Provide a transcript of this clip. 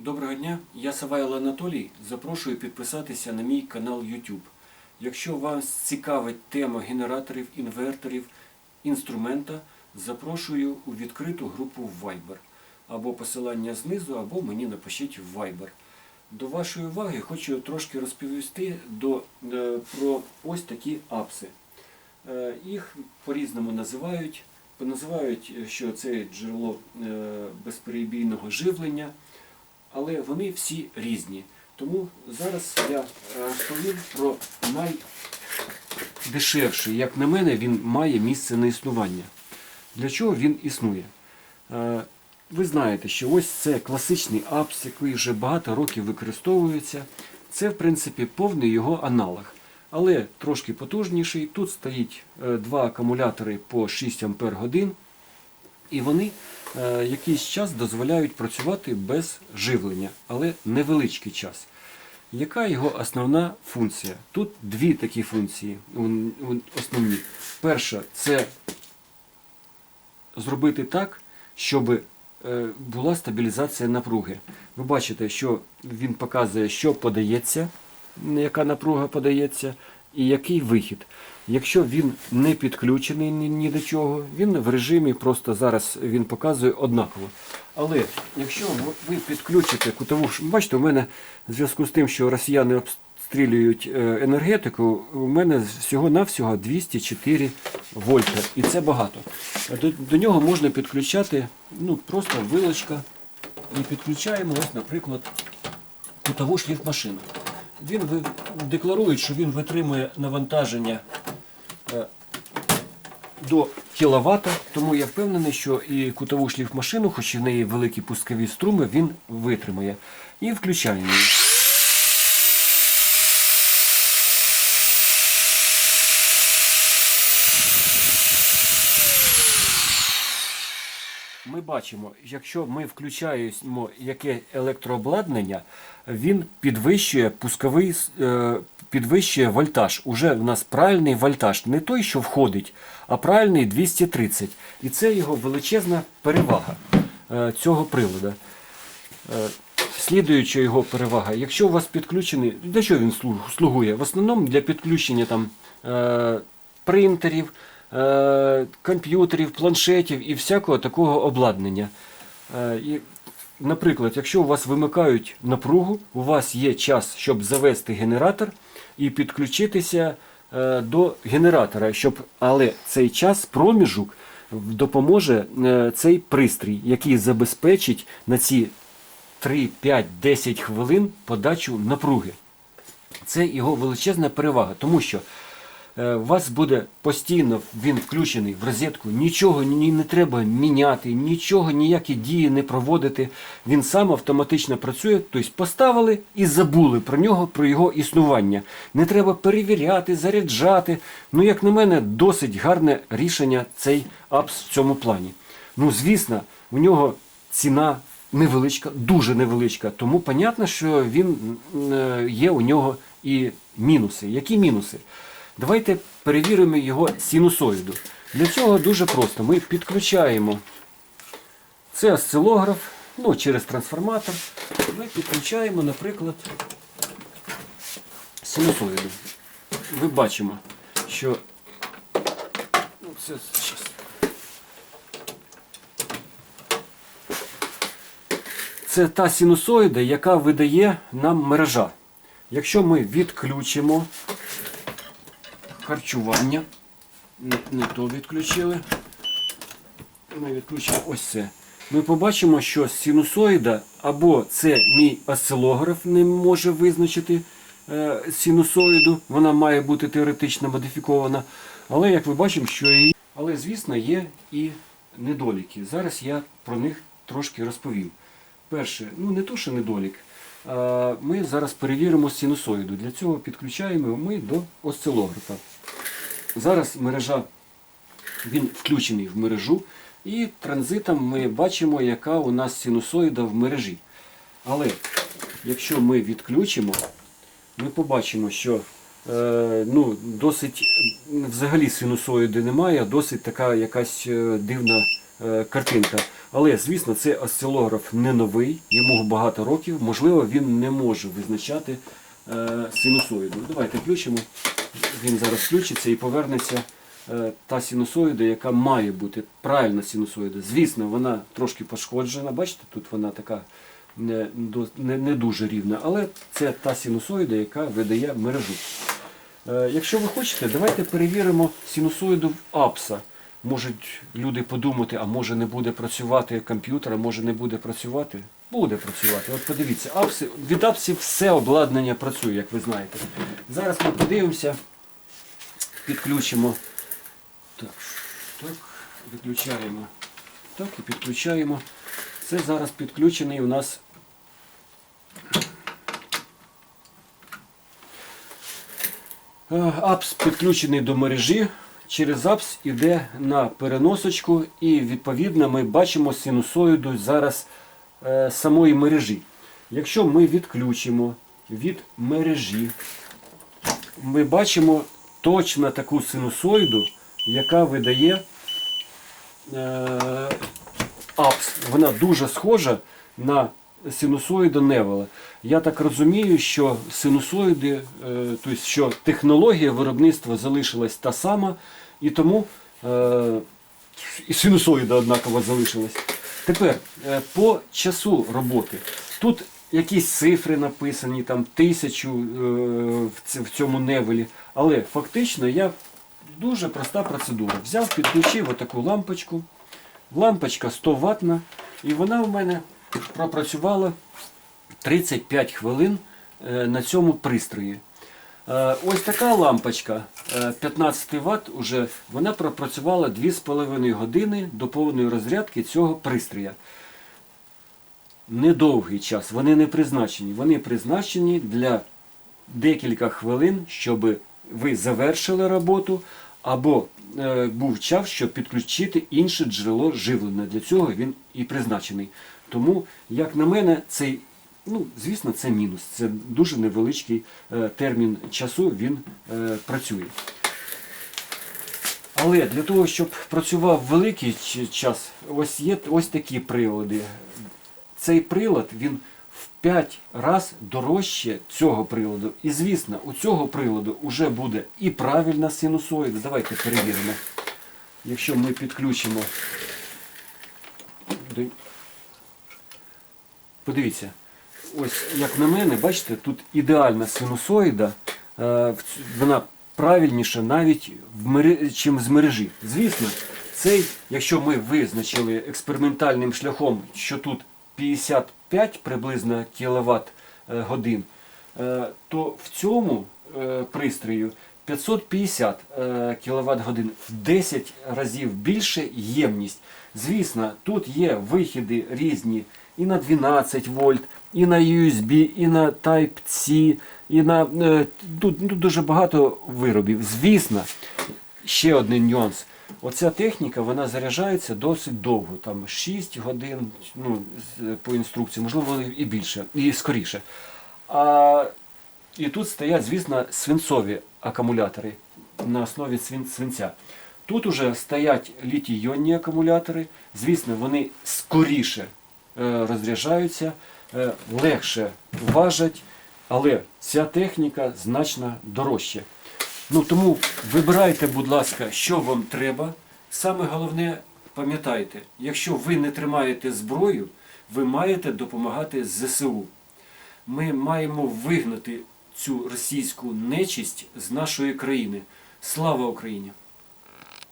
Доброго дня, я Савайло Анатолій. Запрошую підписатися на мій канал YouTube. Якщо вас цікавить тема генераторів, інверторів, інструмента, запрошую у відкриту групу в Viber. Або посилання знизу, або мені напишіть в Viber. До вашої уваги хочу трошки розповісти про ось такі апси. Їх по-різному називають. Називають, що це джерело безперебійного живлення. Але вони всі різні. Тому зараз я розповім про найдешевший. Як на мене, він має місце на існування. Для чого він існує? Ви знаєте, що ось це класичний апс, який вже багато років використовується. Це, в принципі, повний його аналог. Але трошки потужніший. Тут стоїть два акумулятори по 6 Ах. І вони якийсь час дозволяють працювати без живлення, але невеличкий час. Яка його основна функція? Тут дві такі функції основні. Перша – це зробити так, щоб була стабілізація напруги. Ви бачите, що він показує, що подається, яка напруга подається і який вихід. Якщо він не підключений ні до чого, він в режимі просто зараз він показує однаково. Але якщо ви підключите кутову, бачите, у мене в зв'язку з тим, що росіяни обстрілюють енергетику, у мене всього-навсього 204 вольта. І це багато. До нього можна підключати просто вилочка. І підключаємо, ось, наприклад, кутову шліфмашину. Він декларує, що він витримує навантаження до кіловата, тому я впевнений, що і кутову шліфмашину, хоч і в неї великі пускові струми, він витримає. І включаємо її. Ми бачимо, якщо ми включаємо яке електрообладнання, він підвищує вольтаж. Уже у нас правильний вольтаж. Не той, що входить, а правильний 230. І це його величезна перевага цього приладу. Слідуюча його перевага. Якщо у вас підключений, для чого він слугує? В основному для підключення принтерів, комп'ютерів, планшетів і всякого такого обладнання. Наприклад, якщо у вас вимикають напругу, у вас є час, щоб завести генератор і підключитися до генератора, але цей час, проміжок, допоможе цей пристрій, який забезпечить на ці 3, 5, 10 хвилин подачу напруги. Це його величезна перевага, тому що у вас буде постійно він включений в розетку, нічого не треба міняти, нічого, ніякі дії не проводити. Він сам автоматично працює, тобто поставили і забули про нього, про його існування. Не треба перевіряти, заряджати. Як на мене, досить гарне рішення цей апс в цьому плані. Звісно, у нього ціна невеличка, дуже невеличка, тому зрозуміло, що є у нього і мінуси. Які мінуси? Давайте перевіримо його синусоїду. Для цього дуже просто. Ми підключаємо це осцилограф, через трансформатор. Ми підключаємо, наприклад, синусоїду. Ви бачимо, що це та синусоїда, яка видає нам мережа. Якщо ми відключимо харчування, не то відключили, ми відключимо ось це. Ми побачимо, що синусоїда, або це мій осцилограф не може визначити синусоїду, вона має бути теоретично модифікована, але як ви бачимо, Але, звісно, є і недоліки. Зараз я про них трошки розповім. Перше, не то, що недолік, ми зараз перевіримо синусоїду. Для цього підключаємо ми до осцилографа. Зараз він включений в мережу, і транзитом ми бачимо, яка у нас синусоїда в мережі. Але якщо ми відключимо, ми побачимо, що досить взагалі синусоїди немає, досить така якась дивна картинка. Але, звісно, цей осцилограф не новий, йому багато років, можливо, він не може визначати синусоїду. Давайте включимо, він зараз включиться і повернеться та синусоїда, яка має бути правильна синусоїда. Звісно, вона трошки пошкоджена, бачите, тут вона така не дуже рівна, але це та синусоїда, яка видає мережу. Якщо ви хочете, давайте перевіримо синусоїду в апса. Можуть люди подумати, а може не буде працювати комп'ютер, а може не буде працювати? Буде працювати. От подивіться, від апсів все обладнання працює, як ви знаєте. Зараз ми подивимося, підключимо. Так, виключаємо. Так, і підключаємо. Це зараз підключений у нас апс підключений до мережі. Через апс йде на переносочку і відповідно ми бачимо синусоїду зараз самої мережі. Якщо ми відключимо від мережі, ми бачимо точно таку синусоїду, яка видає апс. Вона дуже схожа на синусоїду Невела. Я так розумію, що синусоїди, тобто, що технологія виробництва залишилась та сама, і тому і синусоїда однаково залишилась. Тепер по часу роботи. Тут якісь цифри написані, там 1000 в цьому Невелі, але фактично дуже проста процедура. Взяв, підключив отаку лампочку. Лампочка 100 ваттна, і вона в мене пропрацювала 35 хвилин на цьому пристрої. Ось така лампочка 15 Вт, вона пропрацювала 2,5 години до повної розрядки цього пристрою. Недовгий час, вони не призначені. Вони призначені для декілька хвилин, щоб ви завершили роботу, або був час, щоб підключити інше джерело живлення. Для цього він і призначений. Тому, як на мене, звісно, це мінус. Це дуже невеличкий термін часу він працює. Але для того, щоб працював великий час, є ось такі прилади. Цей прилад, він в 5 разів дорожче цього приладу. І, звісно, у цього приладу вже буде і правильна синусоїда. Давайте перевіримо. Якщо ми підключимо... Подивіться, ось як на мене, бачите, тут ідеальна синусоїда, вона правильніша навіть чим з мережі. Звісно, якщо ми визначили експериментальним шляхом, що тут 55 приблизно кВт годин, то в цьому пристрою 550 кВт годин, в 10 разів більше ємність. Звісно, тут є вихіди різні і на 12 вольт, і на USB, і на Type-C, і на дуже багато виробів. Звісно, ще один нюанс. Оця техніка, вона заряджається досить довго, там 6 годин по інструкції, можливо і більше, і скоріше. І тут стоять, звісно, свинцові акумулятори на основі свинця. Тут уже стоять літій-іонні акумулятори, звісно, вони скоріше розряджаються, легше важать, але ця техніка значно дорожча. Тому вибирайте, будь ласка, що вам треба. Саме головне, пам'ятайте, якщо ви не тримаєте зброю, ви маєте допомагати ЗСУ. Ми маємо вигнати цю російську нечисть з нашої країни. Слава Україні!